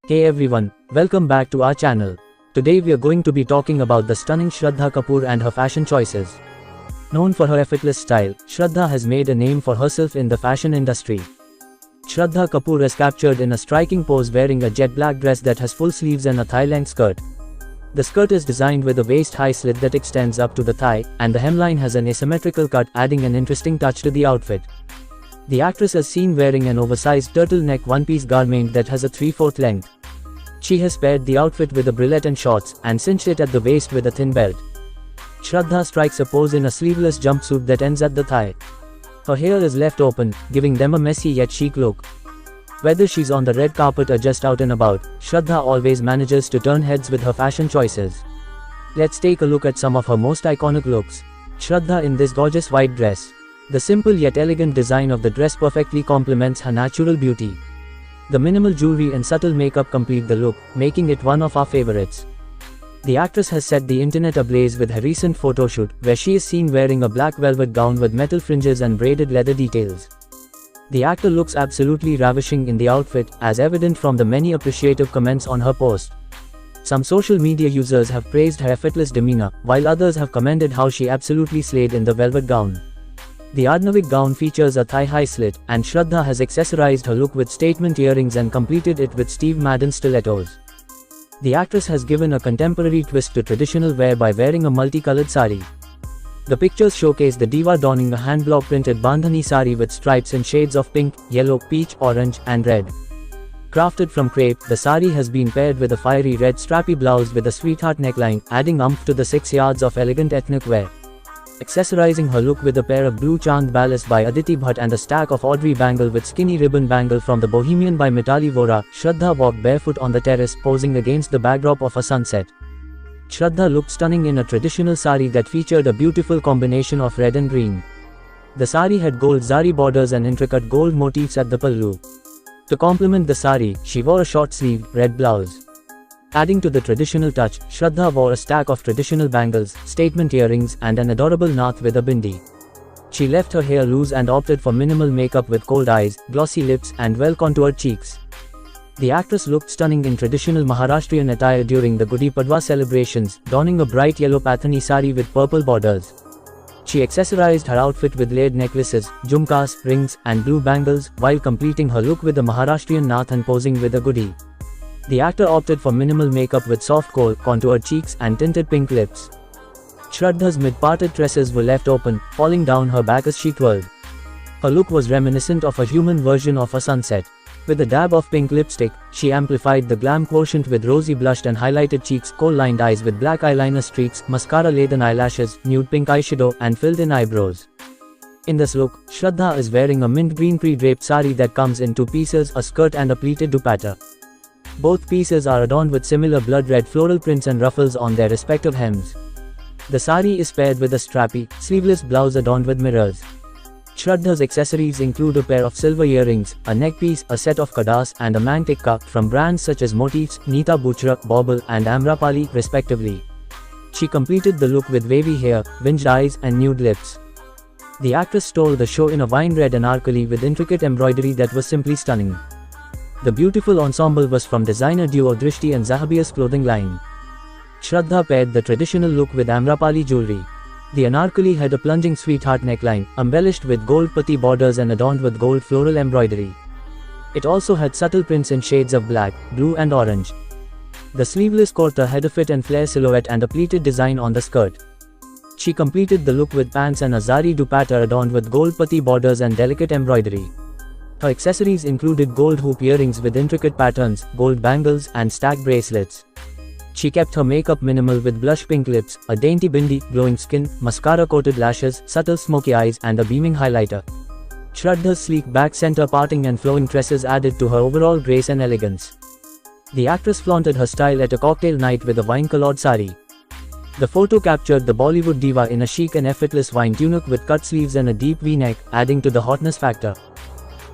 Hey everyone, welcome back to our channel. Today we are going to be talking about the stunning Shraddha Kapoor and her fashion choices. Known for her effortless style, Shraddha has made a name for herself in the fashion industry. Shraddha Kapoor is captured in a striking pose wearing a jet black dress that has full sleeves and a thigh-length skirt. The skirt is designed with a waist-high slit that extends up to the thigh, and the hemline has an asymmetrical cut, adding an interesting touch to the outfit. The actress is seen wearing an oversized turtleneck one-piece garment that has a 3/4 length. She has paired the outfit with a bralette and shorts, and cinched it at the waist with a thin belt. Shraddha strikes a pose in a sleeveless jumpsuit that ends at the thigh. Her hair is left open, giving them a messy yet chic look. Whether she's on the red carpet or just out and about, Shraddha always manages to turn heads with her fashion choices. Let's take a look at some of her most iconic looks. Shraddha in this gorgeous white dress. The simple yet elegant design of the dress perfectly complements her natural beauty. The minimal jewelry and subtle makeup complete the look, making it one of our favorites. The actress has set the internet ablaze with her recent photoshoot, where she is seen wearing a black velvet gown with metal fringes and braided leather details. The actor looks absolutely ravishing in the outfit, as evident from the many appreciative comments on her post. Some social media users have praised her effortless demeanor, while others have commended how she absolutely slayed in the velvet gown. The Arnavik gown features a thigh-high slit, and Shraddha has accessorized her look with statement earrings and completed it with Steve Madden stilettos. The actress has given a contemporary twist to traditional wear by wearing a multicolored sari. The pictures showcase the diva donning a hand-block printed bandhani sari with stripes in shades of pink, yellow, peach, orange, and red. Crafted from crepe, the sari has been paired with a fiery red strappy blouse with a sweetheart neckline, adding oomph to the 6 yards of elegant ethnic wear. Accessorizing her look with a pair of blue Chand ballast by Aditi Bhatt and a stack of Audrey bangle with skinny ribbon bangle from the Bohemian by Mitali Vora, Shraddha walked barefoot on the terrace, posing against the backdrop of a sunset. Shraddha looked stunning in a traditional sari that featured a beautiful combination of red and green. The sari had gold zari borders and intricate gold motifs at the pallu. To complement the sari, she wore a short-sleeved, red blouse. Adding to the traditional touch, Shraddha wore a stack of traditional bangles, statement earrings, and an adorable nath with a bindi. She left her hair loose and opted for minimal makeup with cold eyes, glossy lips, and well-contoured cheeks. The actress looked stunning in traditional Maharashtrian attire during the Gudi Padwa celebrations, donning a bright yellow pathani sari with purple borders. She accessorized her outfit with layered necklaces, jhumkas, rings, and blue bangles, while completing her look with a Maharashtrian nath and posing with a gudi. The actor opted for minimal makeup with soft kohl, contoured cheeks, and tinted pink lips. Shraddha's mid-parted tresses were left open, falling down her back as she twirled. Her look was reminiscent of a human version of a sunset. With a dab of pink lipstick, she amplified the glam quotient with rosy blushed and highlighted cheeks, kohl-lined eyes with black eyeliner streaks, mascara-laden eyelashes, nude pink eyeshadow, and filled-in eyebrows. In this look, Shraddha is wearing a mint green pre-draped sari that comes in 2 pieces, a skirt and a pleated dupatta. Both pieces are adorned with similar blood red floral prints and ruffles on their respective hems. The sari is paired with a strappy, sleeveless blouse adorned with mirrors. Shraddha's accessories include a pair of silver earrings, a neckpiece, a set of kadas, and a mang tikka from brands such as Motifs, Nita Buchra, Bauble, and Amrapali, respectively. She completed the look with wavy hair, winged eyes, and nude lips. The actress stole the show in a wine red anarkali with intricate embroidery that was simply stunning. The beautiful ensemble was from designer duo Drishti and Zahabia's clothing line. Shraddha paired the traditional look with Amrapali jewelry. The anarkali had a plunging sweetheart neckline, embellished with gold putty borders and adorned with gold floral embroidery. It also had subtle prints in shades of black, blue and orange. The sleeveless kurta had a fit and flare silhouette and a pleated design on the skirt. She completed the look with pants and a zari dupatta adorned with gold putty borders and delicate embroidery. Her accessories included gold hoop earrings with intricate patterns, gold bangles, and stacked bracelets. She kept her makeup minimal with blush pink lips, a dainty bindi, glowing skin, mascara-coated lashes, subtle smoky eyes, and a beaming highlighter. Shraddha's sleek back center parting and flowing tresses added to her overall grace and elegance. The actress flaunted her style at a cocktail night with a wine-colored sari. The photo captured the Bollywood diva in a chic and effortless wine tunic with cut sleeves and a deep V-neck, adding to the hotness factor.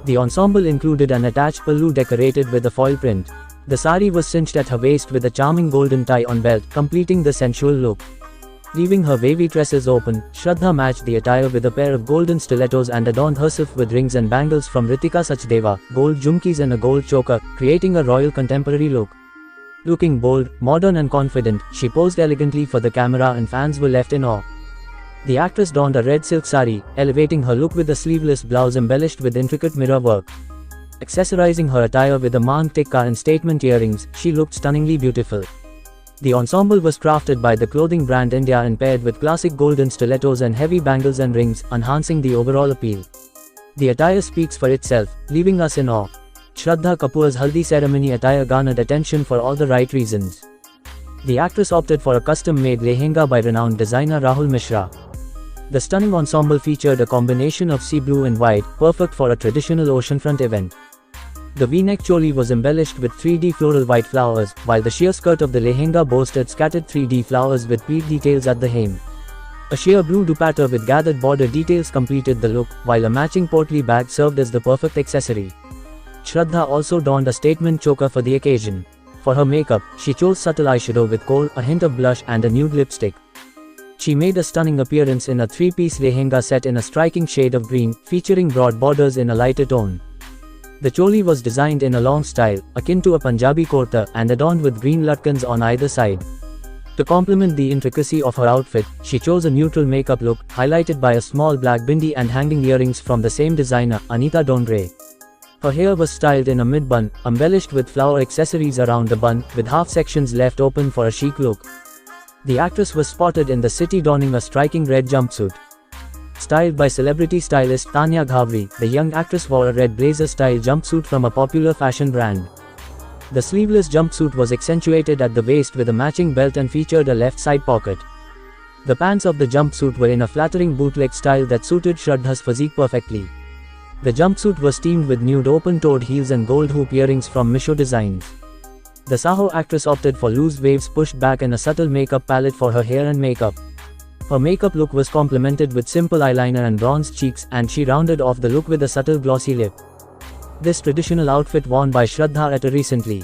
The ensemble included an attached pallu decorated with a foil print. The sari was cinched at her waist with a charming golden tie-on belt, completing the sensual look. Leaving her wavy tresses open, Shraddha matched the attire with a pair of golden stilettos and adorned herself with rings and bangles from Ritika Sachdeva, gold jhumkis and a gold choker, creating a royal contemporary look. Looking bold, modern and confident, she posed elegantly for the camera and fans were left in awe. The actress donned a red silk sari, elevating her look with a sleeveless blouse embellished with intricate mirror work. Accessorizing her attire with a mang tikka and statement earrings, she looked stunningly beautiful. The ensemble was crafted by the clothing brand India and paired with classic golden stilettos and heavy bangles and rings, enhancing the overall appeal. The attire speaks for itself, leaving us in awe. Shraddha Kapoor's Haldi ceremony attire garnered attention for all the right reasons. The actress opted for a custom-made lehenga by renowned designer Rahul Mishra. The stunning ensemble featured a combination of sea blue and white, perfect for a traditional oceanfront event. The V-neck choli was embellished with 3D floral white flowers, while the sheer skirt of the lehenga boasted scattered 3D flowers with bead details at the hem. A sheer blue dupatta with gathered border details completed the look, while a matching portly bag served as the perfect accessory. Shraddha also donned a statement choker for the occasion. For her makeup, she chose subtle eyeshadow with kohl, a hint of blush and a nude lipstick. She made a stunning appearance in a three-piece lehenga set in a striking shade of green, featuring broad borders in a lighter tone. The choli was designed in a long style, akin to a Punjabi kurta, and adorned with green latkans on either side. To complement the intricacy of her outfit, she chose a neutral makeup look, highlighted by a small black bindi and hanging earrings from the same designer, Anita Dongre. Her hair was styled in a mid-bun, embellished with flower accessories around the bun, with half sections left open for a chic look. The actress was spotted in the city donning a striking red jumpsuit. Styled by celebrity stylist Tanya Ghavri, the young actress wore a red blazer-style jumpsuit from a popular fashion brand. The sleeveless jumpsuit was accentuated at the waist with a matching belt and featured a left side pocket. The pants of the jumpsuit were in a flattering bootleg style that suited Shraddha's physique perfectly. The jumpsuit was teamed with nude open-toed heels and gold hoop earrings from Misho Designs. The Saho actress opted for loose waves pushed back and a subtle makeup palette for her hair and makeup. Her makeup look was complemented with simple eyeliner and bronzed cheeks, and she rounded off the look with a subtle glossy lip. This traditional outfit worn by Shraddha at a recently.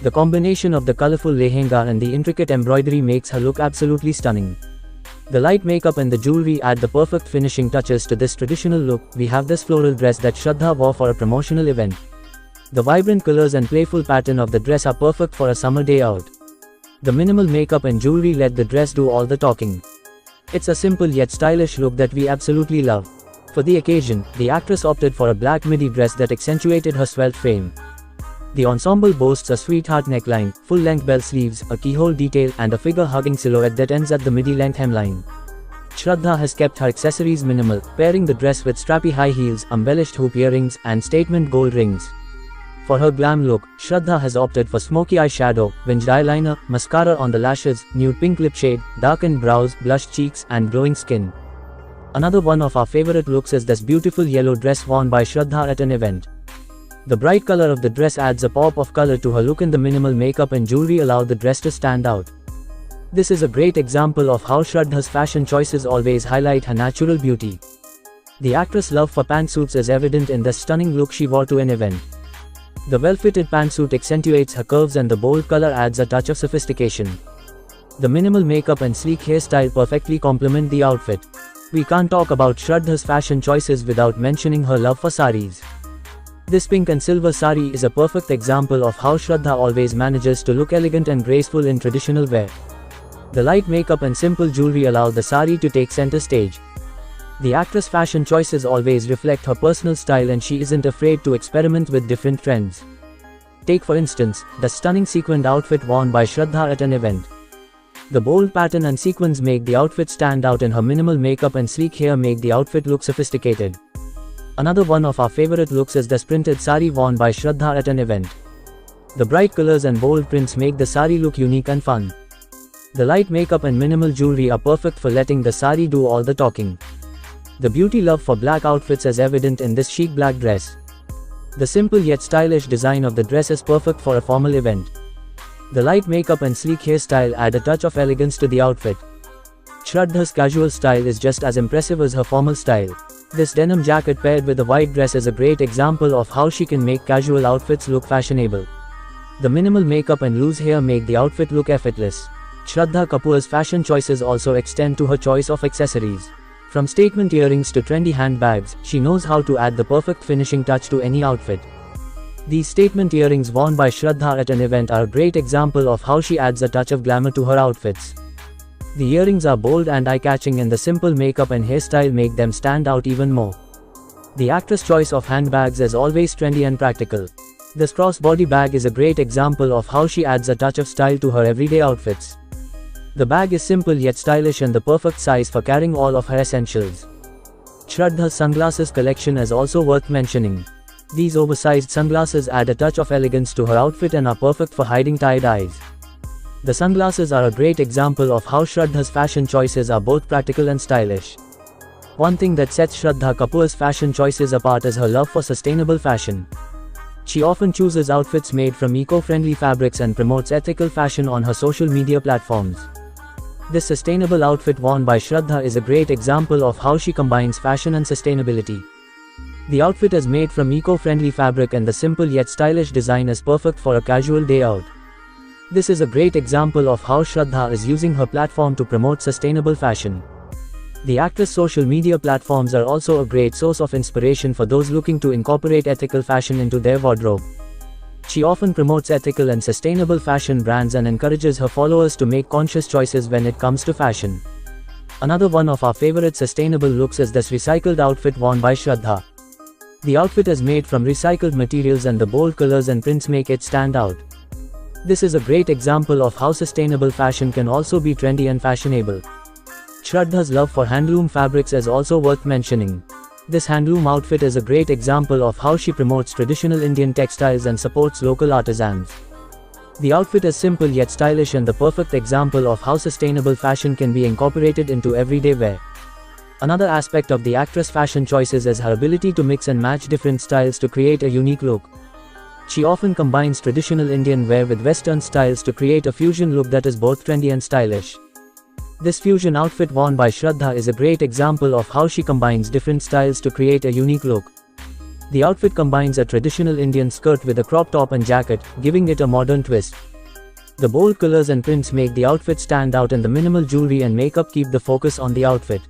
The combination of the colorful lehenga and the intricate embroidery makes her look absolutely stunning. The light makeup and the jewelry add the perfect finishing touches to this traditional look. We have this floral dress that Shraddha wore for a promotional event. The vibrant colors and playful pattern of the dress are perfect for a summer day out. The minimal makeup and jewelry let the dress do all the talking. It's a simple yet stylish look that we absolutely love. For the occasion, the actress opted for a black midi dress that accentuated her svelte frame. The ensemble boasts a sweetheart neckline, full-length bell sleeves, a keyhole detail, and a figure-hugging silhouette that ends at the midi-length hemline. Shraddha has kept her accessories minimal, pairing the dress with strappy high heels, embellished hoop earrings, and statement gold rings. For her glam look, Shraddha has opted for smoky eyeshadow, winged eyeliner, mascara on the lashes, nude pink lip shade, darkened brows, blushed cheeks, and glowing skin. Another one of our favorite looks is this beautiful yellow dress worn by Shraddha at an event. The bright color of the dress adds a pop of color to her look, and the minimal makeup and jewelry allow the dress to stand out. This is a great example of how Shraddha's fashion choices always highlight her natural beauty. The actress' love for pantsuits is evident in the stunning look she wore to an event. The well-fitted pantsuit accentuates her curves and the bold color adds a touch of sophistication. The minimal makeup and sleek hairstyle perfectly complement the outfit. We can't talk about Shraddha's fashion choices without mentioning her love for saris. This pink and silver sari is a perfect example of how Shraddha always manages to look elegant and graceful in traditional wear. The light makeup and simple jewelry allow the sari to take center stage. The actress' fashion choices always reflect her personal style, and she isn't afraid to experiment with different trends. Take for instance, the stunning sequined outfit worn by Shraddha at an event. The bold pattern and sequins make the outfit stand out, and her minimal makeup and sleek hair make the outfit look sophisticated. Another one of our favorite looks is the printed sari worn by Shraddha at an event. The bright colors and bold prints make the sari look unique and fun. The light makeup and minimal jewelry are perfect for letting the sari do all the talking. The beauty love for black outfits is evident in this chic black dress. The simple yet stylish design of the dress is perfect for a formal event. The light makeup and sleek hairstyle add a touch of elegance to the outfit. Shraddha's casual style is just as impressive as her formal style. This denim jacket paired with a white dress is a great example of how she can make casual outfits look fashionable. The minimal makeup and loose hair make the outfit look effortless. Shraddha Kapoor's fashion choices also extend to her choice of accessories. From statement earrings to trendy handbags, she knows how to add the perfect finishing touch to any outfit. These statement earrings worn by Shraddha at an event are a great example of how she adds a touch of glamour to her outfits. The earrings are bold and eye-catching, and the simple makeup and hairstyle make them stand out even more. The actress' choice of handbags is always trendy and practical. This crossbody bag is a great example of how she adds a touch of style to her everyday outfits. The bag is simple yet stylish and the perfect size for carrying all of her essentials. Shraddha's sunglasses collection is also worth mentioning. These oversized sunglasses add a touch of elegance to her outfit and are perfect for hiding tired eyes. The sunglasses are a great example of how Shraddha's fashion choices are both practical and stylish. One thing that sets Shraddha Kapoor's fashion choices apart is her love for sustainable fashion. She often chooses outfits made from eco-friendly fabrics and promotes ethical fashion on her social media platforms. This sustainable outfit worn by Shraddha is a great example of how she combines fashion and sustainability. The outfit is made from eco-friendly fabric and the simple yet stylish design is perfect for a casual day out. This is a great example of how Shraddha is using her platform to promote sustainable fashion. The actress' social media platforms are also a great source of inspiration for those looking to incorporate ethical fashion into their wardrobe. She often promotes ethical and sustainable fashion brands and encourages her followers to make conscious choices when it comes to fashion. Another one of our favorite sustainable looks is this recycled outfit worn by Shraddha. The outfit is made from recycled materials and the bold colors and prints make it stand out. This is a great example of how sustainable fashion can also be trendy and fashionable. Shraddha's love for handloom fabrics is also worth mentioning. This handloom outfit is a great example of how she promotes traditional Indian textiles and supports local artisans. The outfit is simple yet stylish and the perfect example of how sustainable fashion can be incorporated into everyday wear. Another aspect of the actress' fashion choices is her ability to mix and match different styles to create a unique look. She often combines traditional Indian wear with Western styles to create a fusion look that is both trendy and stylish. This fusion outfit worn by Shraddha is a great example of how she combines different styles to create a unique look. The outfit combines a traditional Indian skirt with a crop top and jacket, giving it a modern twist. The bold colors and prints make the outfit stand out and the minimal jewelry and makeup keep the focus on the outfit.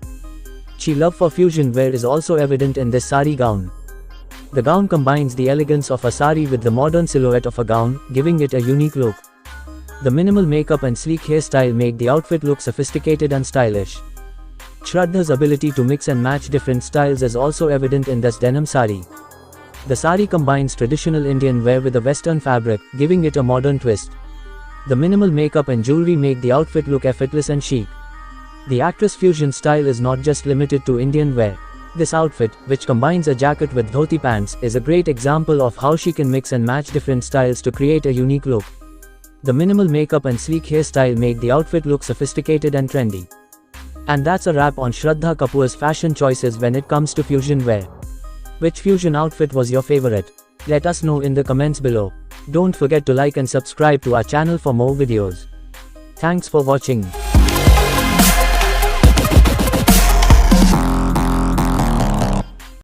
Her love for fusion wear is also evident in this sari gown. The gown combines the elegance of a sari with the modern silhouette of a gown, giving it a unique look. The minimal makeup and sleek hairstyle make the outfit look sophisticated and stylish. Shraddha's ability to mix and match different styles is also evident in this denim sari. The sari combines traditional Indian wear with a Western fabric, giving it a modern twist. The minimal makeup and jewelry make the outfit look effortless and chic. The actress' fusion style is not just limited to Indian wear. This outfit, which combines a jacket with dhoti pants, is a great example of how she can mix and match different styles to create a unique look. The minimal makeup and sleek hairstyle make the outfit look sophisticated and trendy. And that's a wrap on Shraddha Kapoor's fashion choices when it comes to fusion wear. Which fusion outfit was your favorite? Let us know in the comments below. Don't forget to like and subscribe to our channel for more videos. Thanks for watching.